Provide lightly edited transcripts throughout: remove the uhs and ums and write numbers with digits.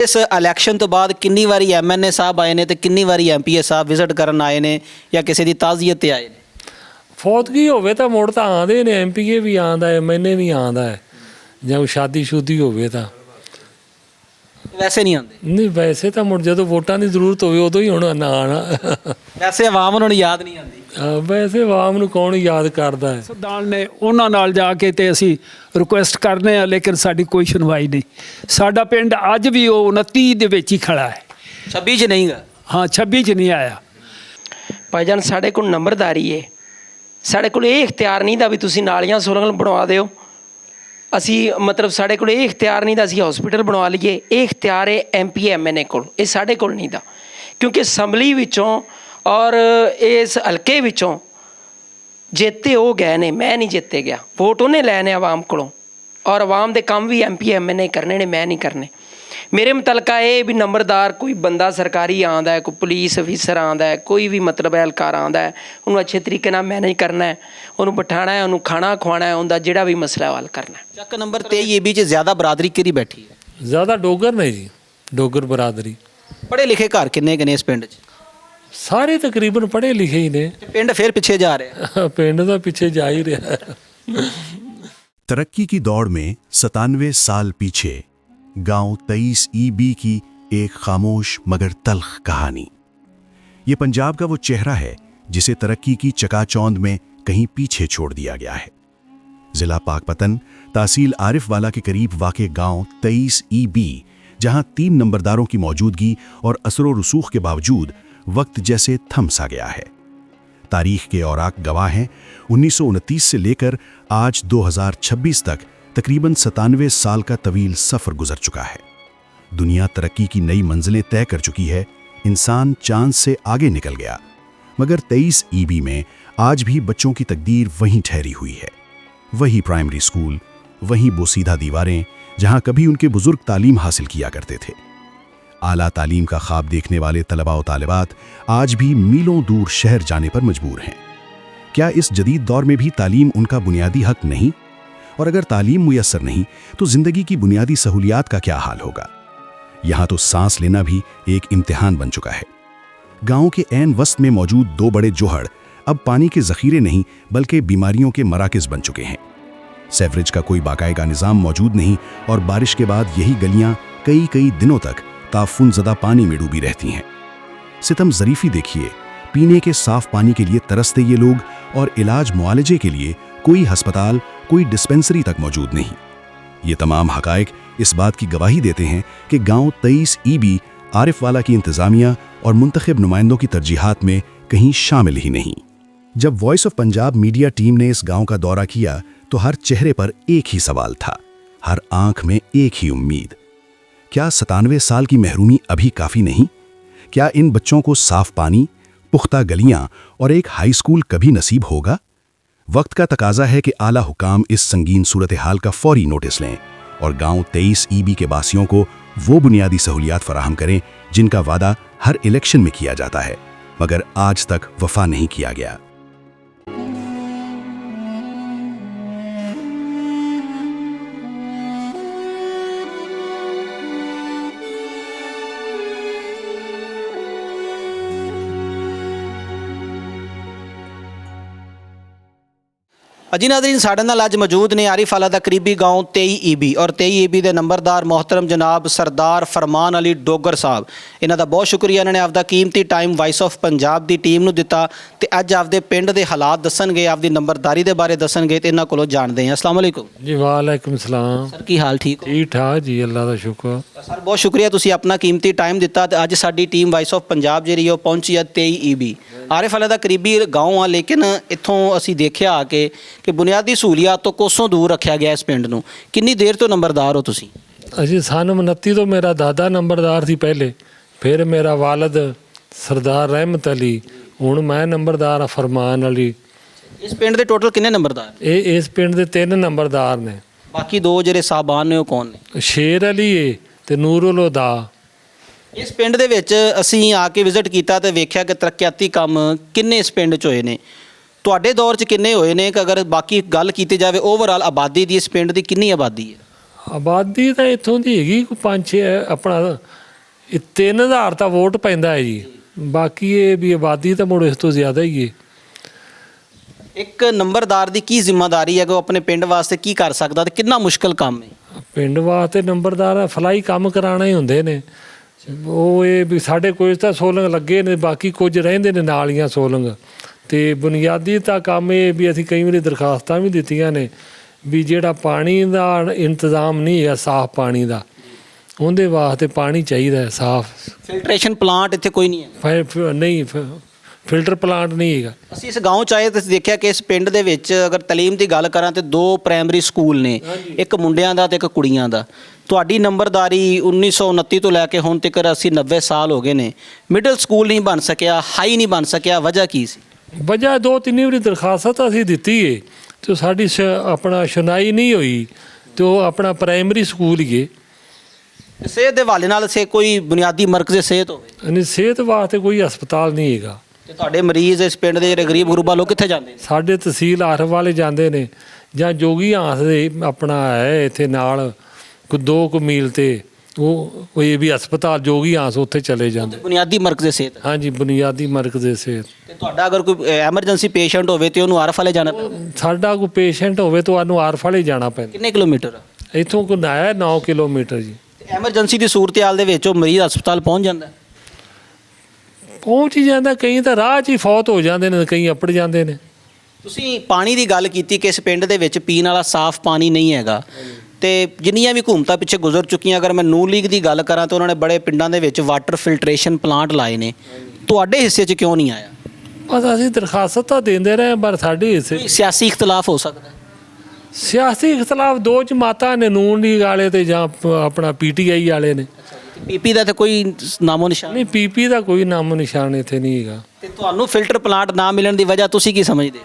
ਇਸ ਇਲੈਕਸ਼ਨ ਤੋਂ ਬਾਅਦ ਕਿੰਨੀ ਵਾਰੀ MNA ਸਾਹਿਬ ਆਏ ਨੇ ਤੇ ਕਿੰਨੀ ਵਾਰੀ MPA ਸਾਹਿਬ ਵਿਜ਼ਿਟ ਕਰਨ ਆਏ ਨੇ ਜਾਂ ਕਿਸੇ ਦੀ ਤਾਜ਼ੀਅਤ ਤੇ ਆਏ ਨੇ? ਫੌਤਗੀ ਹੋਵੇ ਤਾਂ ਮੁੜ ਤਾਂ ਆਉਂਦੇ ਨੇ, MPA ਵੀ ਆਉਂਦਾ ਹੈ, MNA ਵੀ ਆਉਂਦਾ ਹੈ, ਜਾਂ ਸ਼ਾਦੀ ਸ਼ੁਦੀ ਹੋਵੇ ਤਾਂ। ਵੈਸੇ ਨਹੀਂ ਆਉਂਦੇ? ਨਹੀਂ, ਵੈਸੇ ਤਾਂ ਮੁੜ ਜਦੋਂ ਵੋਟਾਂ ਦੀ ਜ਼ਰੂਰਤ ਹੋਵੇ ਉਦੋਂ ਹੀ ਹੁਣ ਨਾ ਆਉਣਾ। ਵੈਸੇ ਆਵਾਮ ਉਹਨਾਂ ਨੂੰ ਯਾਦ ਨਹੀਂ ਆਉਂਦੀ। ਵੈਸੇ ਆਵਾਮ ਨੂੰ ਕੌਣ ਯਾਦ ਕਰਦਾ ਹੈ। ਸਰਦਾਰ ਨੇ ਉਹਨਾਂ ਨਾਲ ਜਾ ਕੇ ਤੇ ਅਸੀਂ ਰਿਕੁਐਸਟ ਕਰਨੇ ਆ, ਲੇਕਿਨ ਸਾਡੀ ਕੋਈ ਸੁਣਵਾਈ ਨਹੀਂ। ਸਾਡਾ ਪਿੰਡ ਅੱਜ ਵੀ ਉਹ 29 ਦੇ ਵਿੱਚ ਹੀ ਖੜਾ ਹੈ। 26 'ਚ ਨਹੀਂ ਗਾ? ਹਾਂ, 26 'ਚ ਨਹੀਂ ਆਇਆ। ਭਾਈਜਾਨ ਸਾਡੇ ਕੋਲ ਨੰਬਰਦਾਰੀ ਹੈ, ਸਾਡੇ ਕੋਲ ਇਹ ਇਖਤਿਆਰ ਨਹੀਂ ਦਾ ਵੀ ਤੁਸੀਂ ਨਾਲੀਆਂ ਸੁਰੰਗ ਬਣਵਾ ਦਿਓ। ਅਸੀਂ ਮਤਲਬ ਸਾਡੇ ਕੋਲ ਇਹ ਇਖਤਿਆਰ ਨਹੀਂ ਦਾ ਅਸੀਂ ਹਸਪੀਟਲ ਬਣਵਾ ਲਈਏ। ਇਹ ਇਖਤਿਆਰ ਹੈ MPA MNA ਕੋਲ, ਇਹ ਸਾਡੇ ਕੋਲ ਨਹੀਂ ਦਾ। ਕਿਉਂਕਿ ਅਸੈਂਬਲੀ ਵਿੱਚੋਂ ਔਰ ਇਸ ਹਲਕੇ ਵਿੱਚੋਂ ਜਿੱਤੇ ਉਹ ਗਏ ਨੇ, ਮੈਂ ਨਹੀਂ ਜਿੱਤੇ ਗਿਆ। ਵੋਟ ਉਹਨੇ ਲੈਣੇ ਆਵਾਮ ਕੋਲੋਂ, ਔਰ ਆਵਾਮ ਦੇ ਕੰਮ ਵੀ MPA MNA ਕਰਨੇ ਨੇ, ਮੈਂ ਨਹੀਂ ਕਰਨੇ। ਮੇਰੇ ਮੁਤਲਕਾ ਇਹ ਵੀ ਨੰਬਰਦਾਰ ਕੋਈ ਬੰਦਾ ਸਰਕਾਰੀ ਆਉਂਦਾ ਹੈ, ਕੋਈ ਪੁਲਿਸ ਅਫੀਸਰ ਆਉਂਦਾ ਹੈ, ਕੋਈ ਵੀ ਮਤਲਬ ਐਲਕਾਰ ਆਉਂਦਾ ਹੈ, ਉਹਨੂੰ ਅੱਛੇ ਤਰੀਕੇ ਨਾਲ ਮੈਨੇਜ ਕਰਨਾ ਹੈ, ਉਹਨੂੰ ਬਿਠਾਉਣਾ ਹੈ, ਉਹਨੂੰ ਖਾਣਾ ਖਵਾਉਣਾ ਹੈ, ਉਹਦਾ ਜਿਹੜਾ ਵੀ ਮਸਲਾ ਹੱਲ ਕਰਨਾ ਹੈ। ਚੱਕ ਨੰਬਰ 23 AB 'ਚ ਜ਼ਿਆਦਾ ਬਰਾਦਰੀ ਕਿਹੜੀ ਬੈਠੀ ਹੈ? ਜ਼ਿਆਦਾ ਡੋਗਰ ਨੇ ਜੀ, ਡੋਗਰ ਬਰਾਦਰੀ। ਪੜ੍ਹੇ ਲਿਖੇ ਘਰ ਕਿੰਨੇ ਕੁ ਨੇ ਇਸ ਪਿੰਡ 'ਚ? ਸਾਰੇ ਤਕਰੀਬਨ ਪੜ੍ਹੇ ਲਿਖੇ ਹੀ ਨੇ। ਤੇ ਪਿੰਡ ਫਿਰ ਪਿੱਛੇ ਜਾ ਰਿਹਾ? ਪਿੰਡ ਦਾ ਪਿੱਛੇ ਜਾ ਹੀ ਰਿਹਾ। तरक्की की दौड़ में 97 साल पीछे गांव 23 EB की एक खामोश मगर तल्ख कहानी। ये पंजाब का वो चेहरा है जिसे तरक्की की चकाचौंध में कहीं पीछे छोड़ दिया गया है। जिला पाकपतन तहसील आरिफवाला के करीब वाक़े गांव 23 EB, जहां 3 नंबरदारों की मौजूदगी और असरो रसूख के बावजूद वक्त जैसे थम सा गया है। तारीख के औराक गवाह हैं, 1929 से लेकर आज 2026 तक तकरीबन 97 साल का तवील सफ़र गुजर चुका है। दुनिया तरक्की की नई मंजिलें तय कर चुकी है, इंसान चांद से आगे निकल गया, मगर 23 EB में आज भी बच्चों की तकदीर वहीं ठहरी हुई है। वही प्राइमरी स्कूल, वहीं बोसीधा दीवारें जहां कभी उनके बुजुर्ग तालीम हासिल किया करते थे। आला तालीम का ख्वाब देखने वाले तलबा और तालिबात आज भी मीलों दूर शहर जाने पर मजबूर हैं। क्या इस जदीद दौर में भी तालीम उनका बुनियादी हक नहीं? और अगर तालीम मुयस्सर नहीं तो ज़िंदगी की बुनियादी सहूलियात का क्या हाल होगा? यहाँ तो सांस लेना भी एक इम्तिहान बन चुका है। गाँव के ऐन वस्त में मौजूद 2 बड़े जोहड़ अब पानी के ज़ख़ीरे नहीं बल्कि बीमारियों के मराकज़ बन चुके हैं। सेवरेज का कोई बाकायदा निज़ाम मौजूद नहीं और बारिश के बाद यही गलियाँ कई दिनों तक ताफुन ज़दा पानी में डूबी रहती हैं। सितम ज़रीफ़ी देखिए, पीने के साफ़ पानी के लिए तरसते ये लोग और इलाज मुआलजे के लिए कोई हस्पताल, कोई डिस्पेंसरी तक मौजूद नहीं। ये तमाम हक़ाइक़ इस बात की गवाही देते हैं कि गाँव 23 EB आरिफवाला की इंतज़ामिया और मुंतखब नुमाइंदों की तरजीहात में कहीं शामिल ही नहीं। जब voice of Punjab media team ने इस गाँव का दौरा किया तो हर चेहरे पर एक ही सवाल था, हर आँख में एक ही उम्मीद। क्या 97 साल की महरूमी अभी काफ़ी नहीं? क्या इन बच्चों को साफ पानी, पुख्ता गलियां और एक हाई स्कूल कभी नसीब होगा? वक्त का तकाजा है कि आला हुकाम इस संगीन सूरत हाल का फौरी नोटिस लें और गांव 23 EB के बासियों को वो बुनियादी सहूलियात फराहम करें जिनका वादा हर इलेक्शन में किया जाता है मगर आज तक वफा नहीं किया गया। ਅਜੀ ਨਾਜ਼ਰੀਨ, ਸਾਡੇ ਨਾਲ ਅੱਜ ਮੌਜੂਦ ਨੇ ਆਰਿਫਵਾਲਾ ਦਾ ਕਰੀਬੀ ਗਾਉਂ 23 EB ਔਰ 23 EB ਦੇ ਨੰਬਰਦਾਰ ਮੁਹਤਰਮ ਜਨਾਬ ਸਰਦਾਰ ਫਰਮਾਨ ਅਲੀ ਡੋਗਰ ਸਾਹਿਬ। ਇਹਨਾਂ ਦਾ ਬਹੁਤ ਸ਼ੁਕਰੀਆ, ਇਹਨਾਂ ਨੇ ਆਪਦਾ ਕੀਮਤੀ time vice of Punjab the team ਨੂੰ ਦਿੱਤਾ ਤੇ ਅੱਜ ਆਪਦੇ ਪਿੰਡ ਦੇ ਹਾਲਾਤ ਦੱਸਣਗੇ, ਆਪਦੀ ਨੰਬਰਦਾਰੀ ਦੇ ਬਾਰੇ ਦੱਸਣਗੇ ਤੇ ਇਹਨਾਂ ਕੋਲੋਂ ਜਾਣਦੇ ਹਾਂ। ਅਸਲਾਮ ਵਾਲੇਕੁਮ ਜੀ। ਵਾਲੇਕੁਮ ਸਲਾਮ। ਸਰ, ਕੀ ਹਾਲ? ਠੀਕ ਹੋ? ਠੀਕ ਠਾਕ ਜੀ, ਅੱਲਾ ਦਾ ਸ਼ੁਕਰ। ਸਰ, ਬਹੁਤ ਸ਼ੁਕਰੀਆ, ਤੁਸੀਂ ਆਪਣਾ ਕੀਮਤੀ ਟਾਈਮ ਦਿੱਤਾ ਤੇ ਅੱਜ ਸਾਡੀ ਟੀਮ ਵਾਇਸ ਆਫ ਪੰਜਾਬ ਜਿਹੜੀ ਉਹ ਪਹੁੰਚੀ ਆ 23 EB। ਆਰਿਫਵਾਲਾ ਦਾ ਕਰੀਬੀ ਗਾਉਂ ਆ, ਲੇਕਿਨ ਇੱਥੋਂ ਅਸੀਂ ਦੇਖਿਆ ਆ ਕਿ ਬੁਨਿਆਦੀ ਸਹੂਲੀਅਤ ਤੋਂ ਕੋਸੋਂ ਦੂਰ ਰੱਖਿਆ ਗਿਆ ਇਸ ਪਿੰਡ ਨੂੰ। ਕਿੰਨੀ ਦੇਰ ਤੋਂ ਨੰਬਰਦਾਰ ਹੋ ਤੁਸੀਂ? ਅਸੀਂ ਸਨ 29 ਤੋਂ ਮੇਰਾ ਦਾਦਾ ਨੰਬਰਦਾਰ ਸੀ ਪਹਿਲੇ, ਫਿਰ ਮੇਰਾ ਵਾਲਦ ਸਰਦਾਰ ਰਹਿਮਤ ਅਲੀ, ਹੁਣ ਮੈਂ ਨੰਬਰਦਾਰ ਆ ਫਰਮਾਨ ਅਲੀ। ਇਸ ਪਿੰਡ ਦੇ ਟੋਟਲ ਕਿੰਨੇ ਨੰਬਰਦਾਰ? ਇਹ ਇਸ ਪਿੰਡ ਦੇ 3 ਨੰਬਰਦਾਰ ਨੇ। ਬਾਕੀ 2 ਜਿਹੜੇ ਸਾਹਿਬਾਨ ਨੇ ਉਹ ਕੌਣ ਨੇ? ਸ਼ੇਰ ਅਲੀ ਏ ਤੇ ਨੂਰੁਲ ਹੁਦਾ। ਇਸ ਪਿੰਡ ਦੇ ਵਿੱਚ ਅਸੀਂ ਆ ਕੇ ਵਿਜ਼ਿਟ ਕੀਤਾ ਤੇ ਵੇਖਿਆ ਕਿ ਤਰੱਕਿਆਤੀ ਕੰਮ ਕਿੰਨੇ ਇਸ ਪਿੰਡ 'ਚ ਹੋਏ ਨੇ। ਤੁਹਾਡੇ ਦੌਰ 'ਚ ਕਿੰਨੇ ਹੋਏ ਨੇ? ਕਿ ਅਗਰ ਬਾਕੀ ਗੱਲ ਕੀਤੀ ਜਾਵੇ ਓਵਰਆਲ ਆਬਾਦੀ ਦੀ, ਇਸ ਪਿੰਡ ਦੀ ਕਿੰਨੀ ਆਬਾਦੀ ਹੈ? ਆਬਾਦੀ ਤਾਂ ਇੱਥੋਂ ਦੀ ਹੈਗੀ ਕੋਈ 5-6 ਆਪਣਾ 3000 ਤਾਂ ਵੋਟ ਪੈਂਦਾ ਹੈ ਜੀ। ਬਾਕੀ ਇਹ ਵੀ ਆਬਾਦੀ ਤਾਂ ਮੁੜ ਇਸ ਤੋਂ ਜ਼ਿਆਦਾ ਹੀ ਹੈ। ਇੱਕ ਨੰਬਰਦਾਰ ਦੀ ਕੀ ਜ਼ਿੰਮੇਵਾਰੀ ਹੈ ਕਿ ਉਹ ਆਪਣੇ ਪਿੰਡ ਵਾਸਤੇ ਕੀ ਕਰ ਸਕਦਾ ਤੇ ਕਿੰਨਾ ਮੁਸ਼ਕਲ ਕੰਮ ਹੈ? ਪਿੰਡ ਵਾਸਤੇ ਨੰਬਰਦਾਰ ਫਲਾਈ ਕੰਮ ਕਰਾਉਣਾ ਹੀ ਹੁੰਦੇ ਨੇ। ਉਹ ਇਹ ਵੀ ਸਾਡੇ ਕੁਝ ਤਾਂ ਸੋਲੰਗ ਲੱਗੇ ਨੇ, ਬਾਕੀ ਕੁਝ ਰਹਿੰਦੇ ਨੇ ਨਾਲੀਆਂ ਸੋਲੰਗ। ਤੇ ਬੁਨਿਆਦੀ ਤਾਂ ਕੰਮ ਇਹ ਵੀ ਅਸੀਂ ਕਈ ਵਾਰੀ ਦਰਖਾਸਤਾਂ ਵੀ ਦਿੱਤੀਆਂ ਨੇ ਵੀ ਜਿਹੜਾ ਪਾਣੀ ਦਾ ਇੰਤਜ਼ਾਮ ਨਹੀਂ ਹੈ, ਸਾਫ਼ ਪਾਣੀ ਦਾ, ਉਹਦੇ ਵਾਸਤੇ ਪਾਣੀ ਚਾਹੀਦਾ ਹੈ ਸਾਫ਼। ਫਿਲਟਰੇਸ਼ਨ ਪਲਾਂਟ ਇੱਥੇ ਕੋਈ ਨਹੀਂ ਹੈ? ਨਹੀਂ, ਫਿਲਟਰ ਪਲਾਂਟ ਨਹੀਂ ਹੈਗਾ। ਅਸੀਂ ਇਸ ਗਾਉਂ ਚ ਆਏ ਤੇ ਦੇਖਿਆ ਕਿ ਇਸ ਪਿੰਡ ਦੇ ਵਿੱਚ ਅਗਰ ਤਾਲੀਮ ਦੀ ਗੱਲ ਕਰਾਂ ਤੇ 2 ਪ੍ਰਾਇਮਰੀ ਸਕੂਲ ਨੇ, ਇੱਕ ਮੁੰਡਿਆਂ ਦਾ ਤੇ ਇੱਕ ਕੁੜੀਆਂ ਦਾ। ਤੁਹਾਡੀ ਨੰਬਰਦਾਰੀ 1929 ਤੋਂ ਲੈ ਕੇ ਹੁਣ ਤੱਕ 80-90 ਸਾਲ ਹੋ ਗਏ ਨੇ, ਮਿਡਲ ਸਕੂਲ ਨਹੀਂ ਬਣ ਸਕਿਆ, ਹਾਈ ਨਹੀਂ ਬਣ ਸਕਿਆ, ਵਜ੍ਹਾ ਕੀ ਸੀ? ਵਜ੍ਹਾ 2-3 ਵਾਰੀ ਦਰਖਾਸਤ ਅਸੀਂ ਦਿੱਤੀ ਹੈ ਤੇ ਸਾਡੀ ਆਪਣਾ ਸੁਣਾਈ ਨਹੀਂ ਹੋਈ। ਤੇ ਉਹ ਆਪਣਾ ਪ੍ਰਾਇਮਰੀ ਸਕੂਲ ਹੀ ਹੈ। ਸਿਹਤ ਦੇ ਹਵਾਲੇ ਨਾਲ ਸੇ ਕੋਈ ਬੁਨਿਆਦੀ ਮਰਕਜ਼ ਸਿਹਤ ਹੋਵੇ? ਯਾਨੀ ਸਿਹਤ ਵਾਸਤੇ ਕੋਈ ਹਸਪਤਾਲ ਨਹੀਂ ਹੈਗਾ। ਤੇ ਤੁਹਾਡੇ ਮਰੀਜ਼ ਇਸ ਪਿੰਡ ਦੇ ਜਿਹੜੇ ਗਰੀਬ ਗੁਰਬਾ ਲੋਕ ਕਿੱਥੇ ਜਾਂਦੇ ਨੇ? ਸਾਡੇ ਤਹਿਸੀਲ ਆਰਫ ਵਾਲੇ ਜਾਂਦੇ ਨੇ, ਜਾਂ ਜੋਗੀ ਆਸ ਦੇ ਆਪਣਾ ਹੈ ਇੱਥੇ ਨਾਲ ਕੋਈ 2 ਮੀਲ ਤੇ ਉਹ ਇਹ ਵੀ ਹਸਪਤਾਲ ਜੋਗੀ ਆਸ, ਉੱਥੇ ਚਲੇ ਜਾਂਦੇ। ਬੁਨਿਆਦੀ ਮਰਕਜ਼ ਸਿਹਤ? ਹਾਂਜੀ, ਬੁਨਿਆਦੀ ਮਰਕਜ਼ ਸਿਹਤ। ਤੇ ਤੁਹਾਡਾ ਅਗਰ ਕੋਈ ਐਮਰਜੈਂਸੀ ਪੇਸ਼ੈਂਟ ਹੋਵੇ ਤੇ ਉਹਨੂੰ ਆਰਫ ਵਾਲੇ ਜਾਣਾ ਪੈਂਦਾ? ਸਾਡਾ ਕੋਈ ਪੇਸ਼ੈਂਟ ਹੋਵੇ ਤਾਂ ਉਹਨੂੰ ਆਰਫ ਵਾਲੇ ਜਾਣਾ ਪੈਂਦਾ। ਕਿੰਨੇ ਕਿਲੋਮੀਟਰ? ਇੱਥੋਂ ਕੋਈ ਆਇਆ 9 ਕਿਲੋਮੀਟਰ ਜੀ। ਐਮਰਜੈਂਸੀ ਦੀ ਸੂਰਤ-ਹਾਲ ਦੇ ਵਿੱਚ ਉਹ ਮਰੀਜ਼ ਹਸਪਤਾਲ ਪਹੁੰਚ ਜਾਂਦਾ? ਪਹੁੰਚ ਹੀ ਜਾਂਦਾ, ਕਈ ਤਾਂ ਰਾਹ 'ਚ ਹੀ ਫੌਤ ਹੋ ਜਾਂਦੇ ਨੇ, ਕਈ ਅੱਪੜ ਜਾਂਦੇ ਨੇ। ਤੁਸੀਂ ਪਾਣੀ ਦੀ ਗੱਲ ਕੀਤੀ ਕਿ ਇਸ ਪਿੰਡ ਦੇ ਵਿੱਚ ਪੀਣ ਵਾਲਾ ਸਾਫ਼ ਪਾਣੀ ਨਹੀਂ ਹੈਗਾ, ਤੇ ਜਿੰਨੀਆਂ ਵੀ ਹੁਕੂਮਤਾਂ ਪਿੱਛੇ ਗੁਜ਼ਰ ਚੁੱਕੀਆਂ, ਅਗਰ ਮੈਂ ਨੂਰ ਲੀਗ ਦੀ ਗੱਲ ਕਰਾਂ ਤਾਂ ਉਹਨਾਂ ਨੇ ਬੜੇ ਪਿੰਡਾਂ ਦੇ ਵਿੱਚ ਵਾਟਰ ਫਿਲਟਰੇਸ਼ਨ ਪਲਾਂਟ ਲਾਏ ਨੇ, ਤੁਹਾਡੇ ਹਿੱਸੇ 'ਚ ਕਿਉਂ ਨਹੀਂ ਆਇਆ? ਬਸ ਅਸੀਂ ਦਰਖਾਸਤ ਤਾਂ ਦਿੰਦੇ ਰਹੇ, ਪਰ ਸਾਡੇ ਹਿੱਸੇ ਕੋਈ ਸਿਆਸੀ ਇਖਤਲਾਫ ਹੋ ਸਕਦਾ? ਸਿਆਸੀ ਇਖਤਲਾਫ 2 ਜਮਾਤਾਂ ਨੇ, ਨੂਨ ਲੀਗ ਵਾਲੇ ਤੇ ਜਾਂ ਆਪਣਾ PTI ਵਾਲੇ ਨੇ। ਪੀਪੀ ਦਾ ਤਾਂ ਕੋਈ ਨਾਮੋ ਨਿਸ਼ਾਨ ਨਹੀਂ, PP ਦਾ ਕੋਈ ਨਾਮੋ ਨਿਸ਼ਾਨ ਇੱਥੇ ਨਹੀਂ ਹੈਗਾ। ਤੇ ਤੁਹਾਨੂੰ ਫਿਲਟਰ ਪਲਾਂਟ ਨਾ ਮਿਲਣ ਦੀ ਵਜ੍ਹਾ ਤੁਸੀਂ ਕੀ ਸਮਝਦੇ ਹੋ?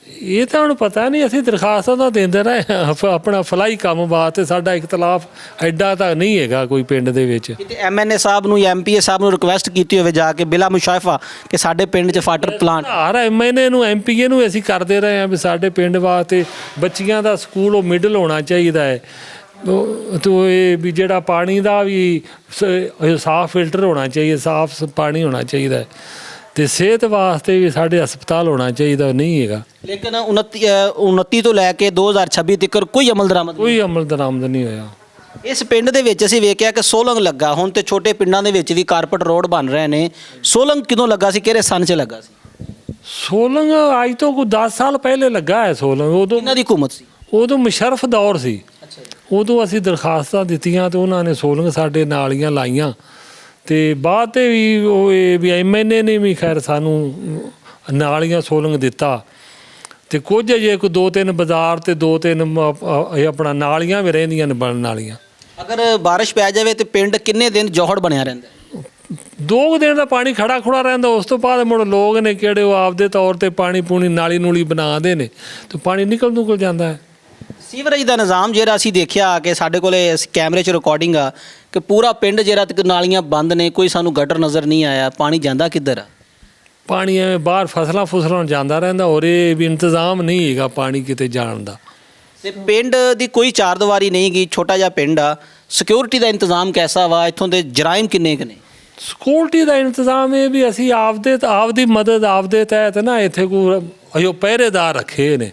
ਇਹ ਤਾਂ ਹੁਣ ਪਤਾ ਨਹੀਂ, ਅਸੀਂ ਦਰਖਾਸਤਾਂ ਤਾਂ ਦਿੰਦੇ ਰਹੇ ਆਪਣਾ ਫਲਾਈ ਕੰਮ ਵਾਸਤੇ। ਸਾਡਾ ਇਖਤਲਾਫ ਐਡਾ ਤਾਂ ਨਹੀਂ ਹੈਗਾ ਕੋਈ ਪਿੰਡ ਦੇ ਵਿੱਚ। ਕਿਤੇ MNA ਸਾਹਿਬ ਨੂੰ ਜਾਂ MPA ਸਾਹਿਬ ਨੂੰ ਰਿਕੁਐਸਟ ਕੀਤੀ ਹੋਵੇ ਜਾ ਕੇ ਬਿਲਾ ਮੁਸ਼ਾਇਫਾ ਕਿ ਸਾਡੇ ਪਿੰਡ 'ਚ ਵਾਟਰ ਪਲਾਂਟ? ਹਰ MNA ਨੂੰ MPA ਨੂੰ ਅਸੀਂ ਕਰਦੇ ਰਹੇ ਹਾਂ ਵੀ ਸਾਡੇ ਪਿੰਡ ਵਾਸਤੇ ਬੱਚੀਆਂ ਦਾ ਸਕੂਲ ਉਹ ਮਿਡਲ ਹੋਣਾ ਚਾਹੀਦਾ ਹੈ। ਤੋ ਇਹ ਵੀ ਜਿਹੜਾ ਪਾਣੀ ਦਾ ਵੀ ਸਾਫ਼ ਫਿਲਟਰ ਹੋਣਾ ਚਾਹੀਦਾ, ਸਾਫ਼ ਪਾਣੀ ਹੋਣਾ ਚਾਹੀਦਾ ਹੈ। ਤੇ ਸਿਹਤ ਵਾਸਤੇ ਵੀ ਸਾਡੇ ਹਸਪਤਾਲ ਹੋਣਾ ਚਾਹੀਦਾ, ਨਹੀਂ ਹੈਗਾ। ਲੇਕਿਨ 29 ਤੋਂ ਲੈ ਕੇ 2026 ਤੱਕ ਕੋਈ ਅਮਲ ਦਰਾਮਦ ਨਹੀਂ? ਕੋਈ ਅਮਲ ਦਰਾਮਦ ਨਹੀਂ ਹੋਇਆ। ਇਸ ਪਿੰਡ ਦੇ ਵਿੱਚ ਅਸੀਂ ਵੇਖਿਆ ਕਿ ਸੋਲੰਗ ਲੱਗਾ, ਹੁਣ ਤੇ ਛੋਟੇ ਪਿੰਡਾਂ ਦੇ ਵਿੱਚ ਵੀ ਕਾਰਪਟ ਰੋਡ ਬਣ ਰਹੇ ਨੇ। ਸੋਲੰਗ ਕਦੋਂ ਲੱਗਾ ਸੀ, ਕਿਹੜੇ ਸੰਨ 'ਚ ਲੱਗਾ ਸੀ? ਸੋਲੰਗ ਅੱਜ ਤੋਂ ਕੋਈ 10 ਸਾਲ ਪਹਿਲੇ ਲੱਗਾ ਹੈ ਸੋਲੰਗ। ਉਦੋਂ ਇਹਨਾਂ ਦੀ ਹਕੂਮਤ ਸੀ? ਉਦੋਂ ਮੁਸ਼ਰਫ ਦੌਰ ਸੀ। ਉਦੋਂ ਅਸੀਂ ਦਰਖਾਸਤਾਂ ਦਿੱਤੀਆਂ ਤੇ ਉਹਨਾਂ ਨੇ ਸੋਲੰਗ ਸਾਡੇ ਨਾਲੀਆਂ ਲਾਈਆਂ। ਤੇ ਬਾਅਦ ਤੇ ਵੀ ਉਹ ਇਹ ਵੀ MNA ਨੇ ਵੀ ਖੈਰ ਸਾਨੂੰ ਨਾਲੀਆਂ ਸੋਲੰਗ ਦਿੱਤਾ। ਤੇ ਕੁਝ ਜੇ ਕੋਈ 2-3 ਬਾਜ਼ਾਰ ਤੇ 2-3 ਆਪਣਾ ਨਾਲੀਆਂ ਵੀ ਰਹਿੰਦੀਆਂ ਨੇ ਬਣਨ ਵਾਲੀਆਂ। ਅਗਰ ਬਾਰਿਸ਼ ਪੈ ਜਾਵੇ ਤੇ ਪਿੰਡ ਕਿੰਨੇ ਦਿਨ ਜੋਹੜ ਬਣਿਆ ਰਹਿੰਦਾ? 2 ਦਿਨ ਦਾ ਪਾਣੀ ਖੜਾ ਖੁੜਾ ਰਹਿੰਦਾ। ਉਸ ਤੋਂ ਬਾਅਦ ਮੁੜ ਲੋਕ ਨੇ ਕਿਹੜੇ ਉਹ ਆਪਦੇ ਤੌਰ ਤੇ ਪਾਣੀ ਪੂਣੀ ਨਾਲੀ ਨੂਲੀ ਬਣਾਉਂਦੇ ਨੇ ਤੇ ਪਾਣੀ ਨਿਕਲ ਜਾਂਦਾ ਹੈ। ਸੀਵਰੇਜ ਦਾ ਨਿਜ਼ਾਮ ਜਿਹੜਾ ਅਸੀਂ ਦੇਖਿਆ ਕਿ ਸਾਡੇ ਕੋਲੇ ਕੈਮਰੇ 'ਚ ਰਿਕਾਰਡਿੰਗ ਆ ਕਿ ਪੂਰਾ ਪਿੰਡ ਜਿਹੜਾ ਤੱਕ ਨਾਲੀਆਂ ਬੰਦ ਨੇ, ਕੋਈ ਸਾਨੂੰ ਗਟਰ ਨਜ਼ਰ ਨਹੀਂ ਆਇਆ। ਪਾਣੀ ਜਾਂਦਾ ਕਿੱਧਰ ਆ? ਪਾਣੀ ਐਵੇਂ ਬਾਹਰ ਫਸਲਾਂ ਜਾਂਦਾ ਰਹਿੰਦਾ, ਔਰ ਇਹ ਵੀ ਇੰਤਜ਼ਾਮ ਨਹੀਂ ਹੈਗਾ ਪਾਣੀ ਕਿਤੇ ਜਾਣ ਦਾ। ਤੇ ਪਿੰਡ ਦੀ ਕੋਈ ਚਾਰਦੀਵਾਰੀ ਨਹੀਂ ਗਈ, ਛੋਟਾ ਜਿਹਾ ਪਿੰਡ ਆ। ਸਿਕਿਉਰਿਟੀ ਦਾ ਇੰਤਜ਼ਾਮ ਕੈਸਾ ਵਾ? ਇੱਥੋਂ ਦੇ ਜਰਾਇਮ ਕਿੰਨੇ ਕੁ ਨੇ? ਸਿਕਿਉਰਿਟੀ ਦਾ ਇੰਤਜ਼ਾਮ ਇਹ ਵੀ ਅਸੀਂ ਆਪਦੀ ਮਦਦ ਆਪਦੇ ਤਹਿਤ ਨਾ ਇੱਥੇ ਕੋਈ ਪਹਿਰੇਦਾਰ ਰੱਖੇ ਨੇ,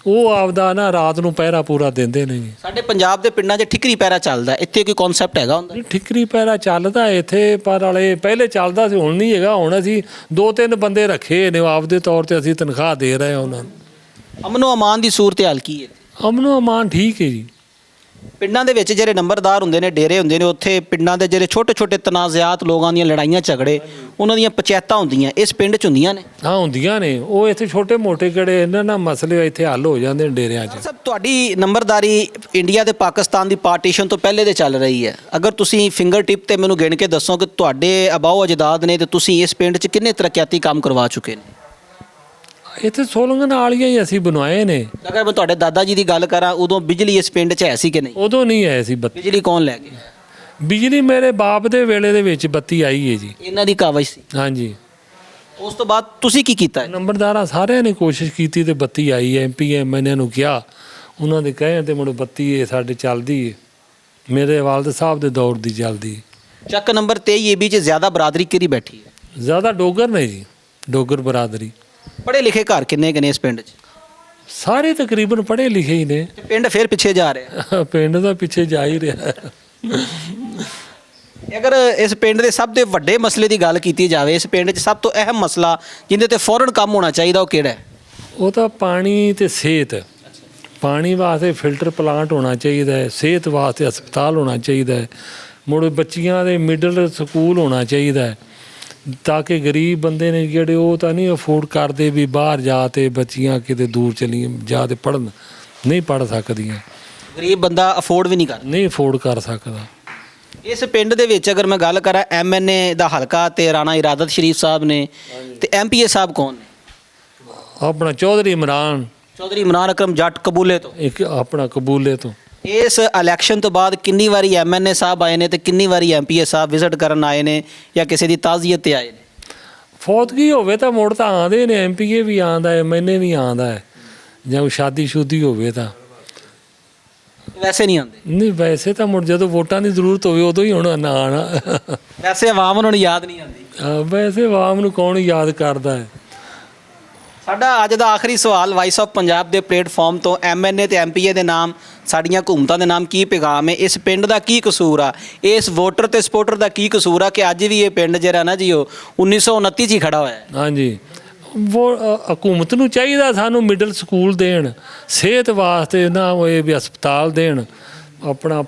ਉਹ ਆਪਦਾ ਨਾ ਰਾਤ ਨੂੰ ਪਹਿਰਾ ਪੂਰਾ ਦਿੰਦੇ ਨੇ ਜੀ। ਸਾਡੇ ਪੰਜਾਬ ਦੇ ਪਿੰਡਾਂ 'ਚ ਠਿਕਰੀ ਪਹਿਰਾ ਚੱਲਦਾ, ਇੱਥੇ ਕੋਈ ਕਨਸੈਪਟ ਹੈਗਾ ਹੁੰਦਾ? ਠਿਕਰੀ ਪਹਿਰਾ ਚੱਲਦਾ ਇੱਥੇ, ਪਰ ਵਾਲੇ ਪਹਿਲੇ ਚੱਲਦਾ ਸੀ, ਹੁਣ ਨਹੀਂ ਹੈਗਾ। ਹੁਣ ਅਸੀਂ 2-3 ਬੰਦੇ ਰੱਖੇ ਨੇ, ਆਪਦੇ ਤੌਰ ਤੇ ਅਸੀਂ ਤਨਖਾਹ ਦੇ ਰਹੇ ਹਾਂ ਉਹਨਾਂ ਨੂੰ। ਅਮਨੋ ਅਮਾਨ ਦੀ ਸੂਰਤ ਹਾਲ ਕੀ ਹੈ? ਅਮਨੋ ਅਮਾਨ ਠੀਕ ਹੈ ਜੀ। ਪਿੰਡਾਂ ਦੇ ਵਿੱਚ ਜਿਹੜੇ ਨੰਬਰਦਾਰ ਹੁੰਦੇ ਨੇ, ਡੇਰੇ ਹੁੰਦੇ ਨੇ, ਉੱਥੇ ਪਿੰਡਾਂ ਦੇ ਜਿਹੜੇ ਛੋਟੇ ਤਨਾਜ਼ਾਤ, ਲੋਕਾਂ ਦੀਆਂ ਲੜਾਈਆਂ ਝਗੜੇ, ਉਹਨਾਂ ਦੀਆਂ ਪੰਚਾਇਤਾਂ ਹੁੰਦੀਆਂ, ਇਸ ਪਿੰਡ 'ਚ ਹੁੰਦੀਆਂ ਨੇ? ਹਾਂ, ਹੁੰਦੀਆਂ ਨੇ। ਉਹ ਇੱਥੇ ਛੋਟੇ ਮੋਟੇ ਕਿਹੜੇ ਇਹਨਾਂ ਨਾਲ ਮਸਲੇ ਇੱਥੇ ਹੱਲ ਹੋ ਜਾਂਦੇ ਨੇ ਡੇਰਿਆਂ 'ਚ। ਸਰ, ਤੁਹਾਡੀ ਨੰਬਰਦਾਰੀ ਇੰਡੀਆ ਤੇ ਪਾਕਿਸਤਾਨ ਦੀ ਪਾਰਟੀਸ਼ਨ ਤੋਂ ਪਹਿਲੇ ਦੇ ਚੱਲ ਰਹੀ ਹੈ। ਅਗਰ ਤੁਸੀਂ ਫਿੰਗਰ ਟਿਪ ਤੇ ਮੈਨੂੰ ਗਿਣ ਕੇ ਦੱਸੋ ਕਿ ਤੁਹਾਡੇ ਆਬਾਓ ਅਜਦਾਦ ਨੇ ਤੇ ਤੁਸੀਂ ਇਸ ਪਿੰਡ 'ਚ ਕਿੰਨੇ ਤਰੱਕਿਆਤੀ ਕੰਮ ਕਰਵਾ ਚੁੱਕੇ ਨੇ? ਇੱਥੇ ਸੋਲੰਗ ਨਾਲੀਆਂ ਹੀ ਅਸੀਂ ਬਣਵਾਏ ਨੇ। ਅਗਰ ਮੈਂ ਤੁਹਾਡੇ ਦਾਦਾ ਜੀ ਦੀ ਗੱਲ ਕਰਾਂ, ਉਦੋਂ ਬਿਜਲੀ ਇਸ ਪਿੰਡ 'ਚ ਹੈ ਸੀ ਕਿ ਨਹੀਂ? ਉਦੋਂ ਨਹੀਂ ਆਏ ਸੀ ਬੱਤੀ। ਬਿਜਲੀ ਕੌਣ ਲੈ ਗਿਆ? ਬਿਜਲੀ ਮੇਰੇ ਬਾਪ ਦੇ ਵੇਲੇ ਦੇ ਵਿੱਚ ਬੱਤੀ ਆਈ ਹੈ ਜੀ। ਇਹਨਾਂ ਦੀ ਕਾਬਜ਼ ਸੀ? ਹਾਂਜੀ। ਉਸ ਤੋਂ ਬਾਅਦ ਤੁਸੀਂ ਕੀ ਕੀਤਾ? ਨੰਬਰਦਾਰਾਂ ਸਾਰਿਆਂ ਨੇ ਕੋਸ਼ਿਸ਼ ਕੀਤੀ ਤੇ ਬੱਤੀ ਆਈ। MPA MNA ਨੂੰ ਕਿਹਾ, ਉਹਨਾਂ ਦੇ ਕਹੇ ਤੇ ਮੁੜ ਬੱਤੀ ਇਹ ਸਾਡੇ ਚੱਲਦੀ ਹੈ, ਮੇਰੇ ਵਾਲਦ ਸਾਹਿਬ ਦੇ ਦੌਰ ਦੀ ਚੱਲਦੀ ਹੈ। ਚੱਕ ਨੰਬਰ 23 ਏਬੀ 'ਚ ਜ਼ਿਆਦਾ ਬਰਾਦਰੀ ਕਿਹੜੀ ਬੈਠੀ ਹੈ? ਜ਼ਿਆਦਾ ਡੋਗਰ ਨੇ ਜੀ, ਡੋਗਰ ਬਰਾਦਰੀ। ਪੜ੍ਹੇ ਲਿਖੇ ਘਰ ਕਿੰਨੇ ਕੁ ਨੇ ਇਸ ਪਿੰਡ 'ਚ? ਸਾਰੇ ਤਕਰੀਬਨ ਪੜ੍ਹੇ ਲਿਖੇ ਹੀ ਨੇ। ਤੇ ਪਿੰਡ ਫਿਰ ਪਿੱਛੇ ਜਾ ਰਿਹਾ। ਪਿੰਡ ਦਾ ਪਿੱਛੇ ਜਾ ਹੀ ਰਿਹਾ। ਅਗਰ ਇਸ ਪਿੰਡ ਦੇ ਸਭ ਤੋਂ ਵੱਡੇ ਮਸਲੇ ਦੀ ਗੱਲ ਕੀਤੀ ਜਾਵੇ, ਇਸ ਪਿੰਡ 'ਚ ਸਭ ਤੋਂ ਅਹਿਮ ਮਸਲਾ ਜਿਹਦੇ ਤੇ ਫੌਰਨ ਕੰਮ ਹੋਣਾ ਚਾਹੀਦਾ, ਉਹ ਕਿਹੜਾ ਹੈ? ਉਹ ਤਾਂ ਪਾਣੀ ਤੇ ਸਿਹਤ। ਪਾਣੀ ਵਾਸਤੇ ਫਿਲਟਰ ਪਲਾਂਟ ਹੋਣਾ ਚਾਹੀਦਾ ਹੈ, ਸਿਹਤ ਵਾਸਤੇ ਹਸਪਤਾਲ ਹੋਣਾ ਚਾਹੀਦਾ ਹੈ, ਮੁੜ ਬੱਚੀਆਂ ਦੇ ਮਿਡਲ ਸਕੂਲ ਹੋਣਾ ਚਾਹੀਦਾ ਹੈ, ਤਾਂ ਕਿ ਗਰੀਬ ਬੰਦੇ ਨੇ ਜਿਹੜੇ ਉਹ ਤਾਂ ਨਹੀਂ ਅਫੋਰਡ ਕਰਦੇ ਵੀ ਬਾਹਰ ਜਾ ਤੇ ਬੱਚੀਆਂ ਕਿਤੇ ਦੂਰ ਚਲੀਆਂ ਜਾ ਤੇ ਪੜ੍ਹਨ, ਨਹੀਂ ਪੜ੍ਹ ਸਕਦੀਆਂ। ਗਰੀਬ ਬੰਦਾ ਅਫੋਰਡ ਵੀ ਨਹੀਂ ਕਰਦਾ। ਨਹੀਂ ਅਫੋਰਡ ਕਰ ਸਕਦਾ। ਇਸ ਪਿੰਡ ਦੇ ਵਿੱਚ ਅਗਰ ਮੈਂ ਗੱਲ ਕਰਾਂ, MNA ਦਾ ਹਲਕਾ ਤੇ ਰਾਣਾ ਇਰਾਦਤ ਸ਼ਰੀਫ ਸਾਹਿਬ ਨੇ, ਤੇ MPA ਸਾਹਿਬ ਕੌਣ ਨੇ? ਆਪਣਾ ਚੌਧਰੀ ਇਮਰਾਨ, ਚੌਧਰੀ ਇਮਰਾਨ ਅਕਰਮ ਜੱਟ ਕਬੂਲੇ ਤੋਂ। ਇੱਕ ਆਪਣਾ ਕਬੂਲੇ ਤੋਂ। ਇਸ ਇਲੈਕਸ਼ਨ ਤੋਂ ਬਾਅਦ ਕਿੰਨੀ ਵਾਰੀ MNA ਸਾਹਿਬ ਆਏ ਨੇ ਤੇ ਕਿੰਨੀ ਵਾਰੀ MPA ਸਾਹਿਬ ਵਿਜ਼ਿਟ ਕਰਨ ਆਏ ਨੇ ਜਾਂ ਕਿਸੇ ਦੀ ਤਾਜ਼ੀਅਤ ਤੇ ਆਏ ਨੇ? ਫੌਤਗੀ ਹੋਵੇ ਤਾਂ ਮੁੜ ਤਾਂ ਆਉਂਦੇ ਨੇ, MPA ਵੀ ਆਉਂਦਾ ਹੈ, MNA ਵੀ ਆਉਂਦਾ ਹੈ, ਜਾਂ ਸ਼ਾਦੀ ਸ਼ੁਦੀ ਹੋਵੇ ਤਾਂ। ਵੈਸੇ ਨਹੀਂ ਆਉਂਦੇ? ਨਹੀਂ ਵੈਸੇ ਤਾਂ ਮੁੜ ਜਦੋਂ ਵੋਟਾਂ ਦੀ ਜ਼ਰੂਰਤ ਹੋਵੇ ਉਦੋਂ ਹੀ ਹੁਣ ਨਾ ਆਉਣਾ। ਵੈਸੇ ਆਵਾਮ ਉਹਨਾਂ ਨੂੰ ਯਾਦ ਨਹੀਂ ਆਉਂਦੀ। ਵੈਸੇ ਆਵਾਮ ਨੂੰ ਕੌਣ ਯਾਦ ਕਰਦਾ ਹੈ। ਸਾਡਾ ਅੱਜ ਦਾ ਆਖਰੀ ਸਵਾਲ ਵਾਇਸ ਆਫ ਪੰਜਾਬ ਦੇ ਪਲੇਟਫਾਰਮ ਤੋਂ, MNA ਤੇ MPA ਦੇ ਨਾਮ, ਸਾਡੀਆਂ ਹਕੂਮਤਾਂ ਦੇ ਨਾਮ ਕੀ ਪੈਗਾਮ ਹੈ? ਇਸ ਪਿੰਡ ਦਾ ਕੀ ਕਸੂਰ ਆ? ਇਸ ਵੋਟਰ ਤੇ ਸਪੋਰਟਰ ਦਾ ਕੀ ਕਸੂਰ ਆ ਕਿ ਅੱਜ ਵੀ ਇਹ ਪਿੰਡ ਜਿਹੜਾ ਨਾ ਜੀ ਉਹ 1929 'ਚ ਹੀ ਖੜਾ ਹੋਇਆ ਹੈ? ਹਾਂਜੀ, ਹਕੂਮਤ ਨੂੰ ਚਾਹੀਦਾ ਸਾਨੂੰ ਮਿਡਲ ਸਕੂਲ ਦੇਣ, ਸਿਹਤ ਵਾਸਤੇ ਨਾ ਹੋਏ ਵੀ ਹਸਪਤਾਲ ਦੇਣ, ਆਪਣਾ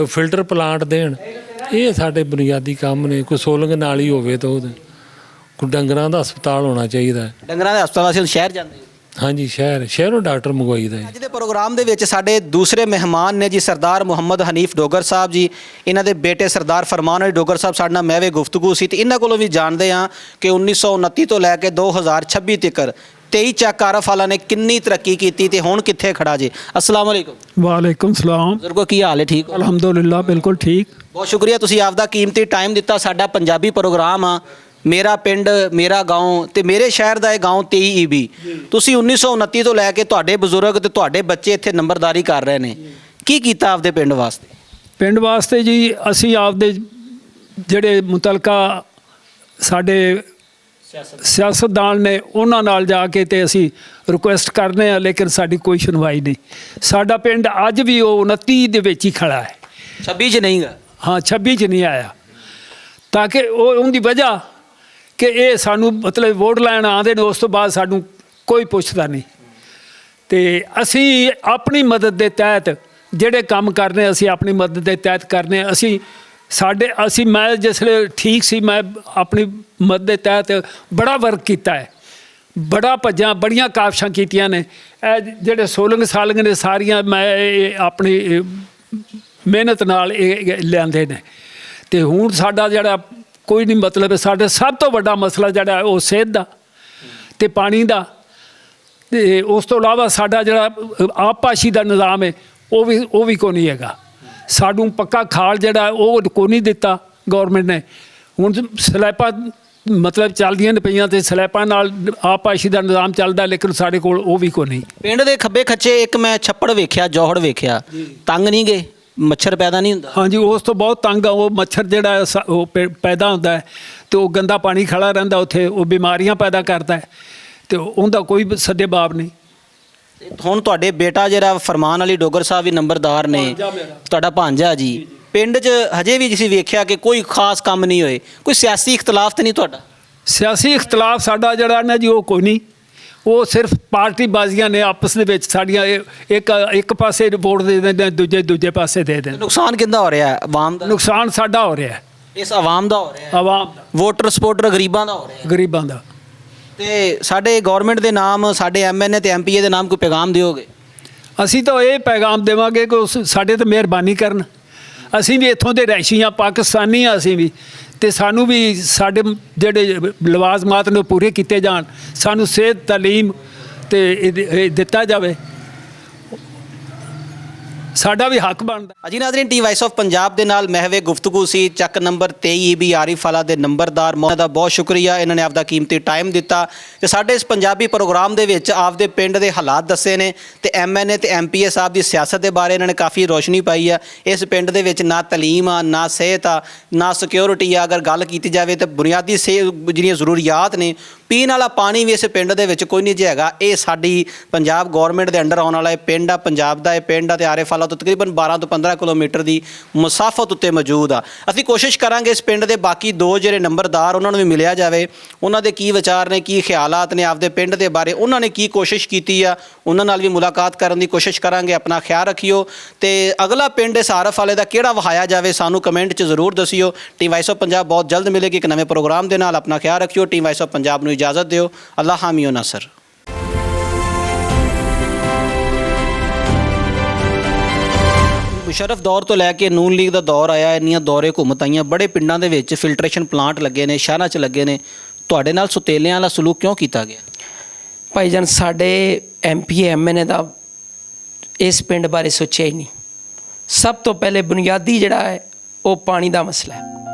ਫਿਲਟਰ ਪਲਾਂਟ ਦੇਣ। ਇਹ ਸਾਡੇ ਬੁਨਿਆਦੀ ਕੰਮ ਨੇ। ਕੋਈ ਸੋਲੰਗ ਨਾਲੀ ਹੋਵੇ ਤਾਂ ਉਹਦੇ, ਕੋਈ ਡੰਗਰਾਂ ਦਾ ਹਸਪਤਾਲ ਹੋਣਾ ਚਾਹੀਦਾ ਹੈ। ਡੰਗਰਾਂ ਦੇ ਹਸਪਤਾਲ ਅਸੀਂ ਸ਼ਹਿਰ ਜਾਂਦੇ ਹਾਂ। ਹਾਂਜੀ, ਸ਼ਹਿਰੋਂ ਡਾਕਟਰ ਮੰਗਵਾਈਦਾ ਜੀ। ਅੱਜ ਦੇ ਪ੍ਰੋਗਰਾਮ ਦੇ ਵਿੱਚ ਸਾਡੇ ਦੂਸਰੇ ਮਹਿਮਾਨ ਨੇ ਜੀ ਸਰਦਾਰ ਮੁਹੰਮਦ ਹਨੀਫ ਡੋਗਰ ਸਾਹਿਬ ਜੀ। ਇਹਨਾਂ ਦੇ ਬੇਟੇ ਸਰਦਾਰ ਫਰਮਾਨ ਅਲੀ ਡੋਗਰ ਸਾਹਿਬ ਸਾਡੇ ਨਾਲ ਮਹਿਵੇ ਗੁਫ਼ਤਗੂ ਸੀ ਤੇ ਇਹਨਾਂ ਕੋਲੋਂ ਵੀ ਜਾਣਦੇ ਹਾਂ ਕਿ 1929 ਤੋਂ ਲੈ ਕੇ 2026 ਤੱਕ 23 ਚੱਕ ਆਰਫ ਵਾਲਾ ਨੇ ਕਿੰਨੀ ਤਰੱਕੀ ਕੀਤੀ ਤੇ ਹੁਣ ਕਿੱਥੇ ਖੜਾ ਜੇ। अस्सलाम वालेकुम। ਵਾਲੇਕੁਮ ਸਲਾਮ। ਬਜ਼ੁਰਗੋ ਕੀ ਹਾਲ ਹੈ? ਠੀਕ ਹੋ? ਅਲਹਮਦੁਲਿਲਾ, ਬਿਲਕੁਲ ਠੀਕ। ਬਹੁਤ ਸ਼ੁਕਰੀਆ, ਤੁਸੀਂ ਆਪਦਾ ਕੀਮਤੀ ਟਾਈਮ ਦਿੱਤਾ। ਸਾਡਾ ਪੰਜਾਬੀ ਪ੍ਰੋਗਰਾਮ ਆ, ਮੇਰਾ ਪਿੰਡ ਮੇਰਾ ਗਾਉਂ ਤੇ ਮੇਰੇ ਸ਼ਹਿਰ ਦਾ ਇਹ ਗਾਉਂ 23 EB। ਤੁਸੀਂ 1929 ਤੋਂ ਲੈ ਕੇ ਤੁਹਾਡੇ ਬਜ਼ੁਰਗ ਤੇ ਤੁਹਾਡੇ ਬੱਚੇ ਇੱਥੇ ਨੰਬਰਦਾਰੀ ਕਰ ਰਹੇ ਨੇ, ਕੀ ਕੀਤਾ ਆਪਦੇ ਪਿੰਡ ਵਾਸਤੇ? ਪਿੰਡ ਵਾਸਤੇ ਜੀ ਅਸੀਂ ਆਪਦੇ ਜਿਹੜੇ ਮੁਤਲਕਾ ਸਾਡੇ ਸਿਆਸਤਦਾਨ ਨੇ ਉਹਨਾਂ ਨਾਲ ਜਾ ਕੇ ਤੇ ਅਸੀਂ ਰਿਕੁਐਸਟ ਕਰਨੇ ਆ, ਲੇਕਿਨ ਸਾਡੀ ਕੋਈ ਸੁਣਵਾਈ ਨਹੀਂ। ਸਾਡਾ ਪਿੰਡ ਅੱਜ ਵੀ ਉਹ 29 ਦੇ ਵਿੱਚ ਹੀ ਖੜਾ ਹੈ। 26 'ਚ ਨਹੀਂ ਗਾ? ਹਾਂ, 26 'ਚ ਨਹੀਂ ਆਇਆ, ਤਾਂ ਕਿ ਉਹਦੀ ਵਜ੍ਹਾ ਕਿ ਇਹ ਸਾਨੂੰ ਮਤਲਬ ਵੋਟ ਲੈਣ ਆਉਂਦੇ ਨੇ, ਉਸ ਤੋਂ ਬਾਅਦ ਸਾਨੂੰ ਕੋਈ ਪੁੱਛਦਾ ਨਹੀਂ। ਤੇ ਅਸੀਂ ਆਪਣੀ ਮਦਦ ਦੇ ਤਹਿਤ ਜਿਹੜੇ ਕੰਮ ਕਰਨੇ ਅਸੀਂ ਆਪਣੀ ਮਦਦ ਦੇ ਤਹਿਤ ਕਰਨੇ। ਅਸੀਂ ਮੈਂ ਜਿਸ ਵੇਲੇ ਠੀਕ ਸੀ, ਮੈਂ ਆਪਣੀ ਮਦਦ ਦੇ ਤਹਿਤ ਬੜਾ ਵਰਕ ਕੀਤਾ ਹੈ, ਬੜਾ ਭੱਜਾਂ, ਬੜੀਆਂ ਕਾਬਸ਼ਾਂ ਕੀਤੀਆਂ ਨੇ। ਇਹ ਜਿਹੜੇ ਸੋਲੰਗ ਸਾਲੰਗ ਨੇ ਸਾਰੀਆਂ ਮੈਂ ਆਪਣੀ ਮਿਹਨਤ ਨਾਲ ਇਹ ਲਿਆਂਦੇ ਨੇ। ਤੇ ਹੁਣ ਸਾਡਾ ਜਿਹੜਾ ਕੋਈ ਨਹੀਂ ਮਤਲਬ, ਸਾਡੇ ਸਭ ਤੋਂ ਵੱਡਾ ਮਸਲਾ ਜਿਹੜਾ ਉਹ ਸਿਹਤ ਦਾ ਤੇ ਪਾਣੀ ਦਾ। ਤੇ ਉਸ ਤੋਂ ਇਲਾਵਾ ਸਾਡਾ ਜਿਹੜਾ ਆਬਪਾਸ਼ੀ ਦਾ ਨਿਜ਼ਾਮ ਹੈ ਉਹ ਵੀ ਕੋਈ ਨਹੀਂ ਹੈਗਾ। ਸਾਨੂੰ ਪੱਕਾ ਖਾਲ ਜਿਹੜਾ ਉਹ ਕੋਈ ਨਹੀਂ ਦਿੱਤਾ ਗੌਰਮੈਂਟ ਨੇ। ਹੁਣ ਸਲੈਪਾਂ ਮਤਲਬ ਚੱਲਦੀਆਂ ਨੇ ਪਈਆਂ ਤੇ ਸਲੈਪਾਂ ਨਾਲ ਆਬਪਾਸ਼ੀ ਦਾ ਨਿਜ਼ਾਮ ਚੱਲਦਾ, ਲੇਕਿਨ ਸਾਡੇ ਕੋਲ ਉਹ ਵੀ ਕੋਈ ਨਹੀਂ। ਪਿੰਡ ਦੇ ਖੱਬੇ ਖੱਚੇ ਇੱਕ ਮੈਂ ਛੱਪੜ ਵੇਖਿਆ, ਜੌਹੜ ਵੇਖਿਆ, ਤੰਗ ਨਹੀਂ ਗਏ? ਮੱਛਰ ਪੈਦਾ ਨਹੀਂ ਹੁੰਦਾ? ਹਾਂਜੀ, ਉਸ ਤੋਂ ਬਹੁਤ ਤੰਗ ਆ। ਉਹ ਮੱਛਰ ਜਿਹੜਾ ਉਹ ਪੈਦਾ ਹੁੰਦਾ ਹੈ ਤੇ ਉਹ ਗੰਦਾ ਪਾਣੀ ਖੜਾ ਰਹਿੰਦਾ ਉੱਥੇ, ਉਹ ਬਿਮਾਰੀਆਂ ਪੈਦਾ ਕਰਦਾ ਹੈ ਤੇ ਉਹਦਾ ਕੋਈ ਸੱਦੇ ਬਾਬ ਨਹੀਂ। ਹੁਣ ਤੁਹਾਡੇ ਬੇਟਾ ਜਿਹੜਾ ਫਰਮਾਨ ਅਲੀ ਡੋਗਰ ਸਾਹਿਬ ਵੀ ਨੰਬਰਦਾਰ ਨੇ, ਤੁਹਾਡਾ ਭਾਂਜਾ ਜੀ। ਪਿੰਡ 'ਚ ਹਜੇ ਵੀ ਤੁਸੀਂ ਵੇਖਿਆ ਕਿ ਕੋਈ ਖਾਸ ਕੰਮ ਨਹੀਂ ਹੋਏ? ਕੋਈ ਸਿਆਸੀ ਇਖਤਲਾਫ ਤਾਂ ਨਹੀਂ ਤੁਹਾਡਾ? ਸਿਆਸੀ ਇਖਤਲਾਫ ਸਾਡਾ ਜਿਹੜਾ ਨਾ ਜੀ ਉਹ ਕੋਈ ਨਹੀਂ। ਉਹ ਸਿਰਫ ਪਾਰਟੀ ਬਾਜ਼ੀਆਂ ਨੇ ਆਪਸ ਦੇ ਵਿੱਚ ਸਾਡੀਆਂ। ਇੱਕ ਪਾਸੇ ਵੋਟ ਦੇ ਦਿੰਦੇ, ਦੂਜੇ ਪਾਸੇ ਦੇ ਦਿੰਦੇ। ਨੁਕਸਾਨ ਕਿੰਦਾ ਹੋ ਰਿਹਾ? ਆਵਾਮ ਦਾ ਨੁਕਸਾਨ ਸਾਡਾ ਹੋ ਰਿਹਾ, ਇਸ ਆਵਾਮ ਦਾ ਹੋ ਰਿਹਾ, ਆਵਾਮ ਦਾ, ਵੋਟਰ ਸਪੋਰਟਰ ਗਰੀਬਾਂ ਦਾ ਹੋ ਰਿਹਾ, ਗਰੀਬਾਂ ਦਾ। ਤੇ ਸਾਡੇ ਗਵਰਨਮੈਂਟ ਦੇ ਨਾਮ, ਸਾਡੇ MNA ਤੇ MPA ਦੇ ਨਾਮ ਕੋਈ ਪੈਗਾਮ ਦਿਓਗੇ? ਅਸੀਂ ਤਾਂ ਇਹ ਪੈਗਾਮ ਦੇਵਾਂਗੇ ਕਿ ਸਾਡੇ ਤੇ ਮਿਹਰਬਾਨੀ ਕਰਨ। ਅਸੀਂ ਵੀ ਇੱਥੋਂ ਦੇ ਰਹਿਸ਼ੀ ਹਾਂ, ਪਾਕਿਸਤਾਨੀ ਹਾਂ ਅਸੀਂ ਵੀ, ਤੇ ਸਾਨੂੰ ਵੀ ਸਾਡੇ ਜਿਹੜੇ ਲਵਾਜ਼ਮਾਤ ਨੇ ਪੂਰੇ ਕੀਤੇ ਜਾਣ। ਸਾਨੂੰ ਸਿਹਤ, ਤਾਲੀਮ ਤੇ ਇਹ ਦਿੱਤਾ ਜਾਵੇ। ਸਾਡਾ ਵੀ ਹੱਕ ਬਣਦਾ। ਅਜੀ ਨਾਜ਼ਰੀਨ, ਟੀ ਵਾਇਸ ਆਫ ਪੰਜਾਬ ਦੇ ਨਾਲ ਮਹਿਵੇ ਗੁਫ਼ਤਗੂ ਸੀ ਚੱਕ ਨੰਬਰ 23 EB ਆਰਿਫ ਵਾਲਾ ਦੇ ਨੰਬਰਦਾਰ ਮੋਹਨ ਦਾ ਬਹੁਤ ਸ਼ੁਕਰੀਆ। ਇਹਨਾਂ ਨੇ ਆਪਦਾ ਕੀਮਤੀ ਟਾਈਮ ਦਿੱਤਾ ਤੇ ਸਾਡੇ ਇਸ ਪੰਜਾਬੀ ਪ੍ਰੋਗਰਾਮ ਦੇ ਵਿੱਚ ਆਪਦੇ ਪਿੰਡ ਦੇ ਹਾਲਾਤ ਦੱਸੇ ਨੇ ਤੇ MNA ਤੇ MPA ਸਾਹਿਬ ਦੀ ਸਿਆਸਤ ਦੇ ਬਾਰੇ ਇਹਨਾਂ ਨੇ ਕਾਫੀ ਰੋਸ਼ਨੀ ਪਾਈ ਆ। ਇਸ ਪਿੰਡ ਦੇ ਵਿੱਚ ਨਾ ਤਾਲੀਮ ਆ, ਨਾ ਸਿਹਤ ਆ, ਨਾ ਸਿਕਿਉਰਿਟੀ ਆ। ਅਗਰ ਗੱਲ ਕੀਤੀ ਜਾਵੇ ਤਾਂ ਬੁਨਿਆਦੀ ਜਿਹੜੀਆਂ ਜ਼ਰੂਰੀਆਤ ਨੇ, ਪੀਣ ਵਾਲਾ ਪਾਣੀ ਵੀ ਇਸ ਪਿੰਡ ਦੇ ਵਿੱਚ ਕੋਈ ਨਹੀਂ ਜੇ ਹੈਗਾ। ਇਹ ਸਾਡੀ ਪੰਜਾਬ ਗੌਰਮੈਂਟ ਦੇ ਅੰਡਰ ਆਉਣ ਵਾਲਾ ਇਹ ਪਿੰਡ ਆ, ਪੰਜਾਬ ਦਾ ਇਹ ਪਿੰਡ ਆ ਤੇ ਆਰਿਫ ਵਾਲਾ ਤੋਂ ਤਕਰੀਬਨ 12 ਤੋਂ 15 ਕਿਲੋਮੀਟਰ ਦੀ ਮੁਸਾਫਤ ਉੱਤੇ ਮੌਜੂਦ ਆ। ਅਸੀਂ ਕੋਸ਼ਿਸ਼ ਕਰਾਂਗੇ ਇਸ ਪਿੰਡ ਦੇ ਬਾਕੀ ਦੋ ਜਿਹੜੇ ਨੰਬਰਦਾਰ ਉਹਨਾਂ ਨੂੰ ਵੀ ਮਿਲਿਆ ਜਾਵੇ, ਉਹਨਾਂ ਦੇ ਕੀ ਵਿਚਾਰ ਨੇ, ਕੀ ਖਿਆਲਾਤ ਨੇ ਆਪਦੇ ਪਿੰਡ ਦੇ ਬਾਰੇ, ਉਹਨਾਂ ਨੇ ਕੀ ਕੋਸ਼ਿਸ਼ ਕੀਤੀ ਆ, ਉਹਨਾਂ ਨਾਲ ਵੀ ਮੁਲਾਕਾਤ ਕਰਨ ਦੀ ਕੋਸ਼ਿਸ਼ ਕਰਾਂਗੇ। ਆਪਣਾ ਖਿਆਲ ਰੱਖਿਓ ਤੇ ਅਗਲਾ ਪਿੰਡ ਇਸ ਆਰਿਫ ਵਾਲੇ ਦਾ ਕਿਹੜਾ ਵਹਾਇਆ ਜਾਵੇ ਸਾਨੂੰ ਕਮੈਂਟ 'ਚ ਜ਼ਰੂਰ ਦੱਸਿਓ। ਟੀ ਵਾਇਸ ਆਫ ਪੰਜਾਬ ਬਹੁਤ ਜਲਦ ਮਿਲੇਗੀ ਇੱਕ ਨਵੇਂ ਪ੍ਰੋਗਰਾਮ ਦੇ ਨਾਲ। ਆਪਣਾ ਖਿਆਲ ਰੱਖਿਓ। ਟੀ ਵਾਇਸ ਆਫ ਪੰਜਾਬ ਨੂੰ ਇਜਾਜ਼ਤ ਦਿਓ। ਅੱਲਾਹ ਹਾਮੀ ਓ ਨਾਸਰ। ਮੁਸ਼ਰਫ ਦੌਰ ਤੋਂ ਲੈ ਕੇ ਨੂਨ ਲੀਗ ਦਾ ਦੌਰ ਆਇਆ, ਇੰਨੀਆਂ ਦੌਰੇ ਘੁੰਮਤ ਆਈਆਂ, ਬੜੇ ਪਿੰਡਾਂ ਦੇ ਵਿੱਚ ਫਿਲਟਰੇਸ਼ਨ ਪਲਾਂਟ ਲੱਗੇ ਨੇ, ਸ਼ਹਿਰਾਂ 'ਚ ਲੱਗੇ ਨੇ। ਤੁਹਾਡੇ ਨਾਲ ਸੁਤੇਲਿਆਂ ਵਾਲਾ ਸਲੂਕ ਕਿਉਂ ਕੀਤਾ ਗਿਆ? ਭਾਈਜਾਨ ਸਾਡੇ MPA MNA ਦਾ ਇਸ ਪਿੰਡ ਬਾਰੇ ਸੋਚਿਆ ਹੀ ਨਹੀਂ। ਸਭ ਤੋਂ ਪਹਿਲੇ ਬੁਨਿਆਦੀ ਜਿਹੜਾ ਹੈ ਉਹ ਪਾਣੀ ਦਾ ਮਸਲਾ ਹੈ।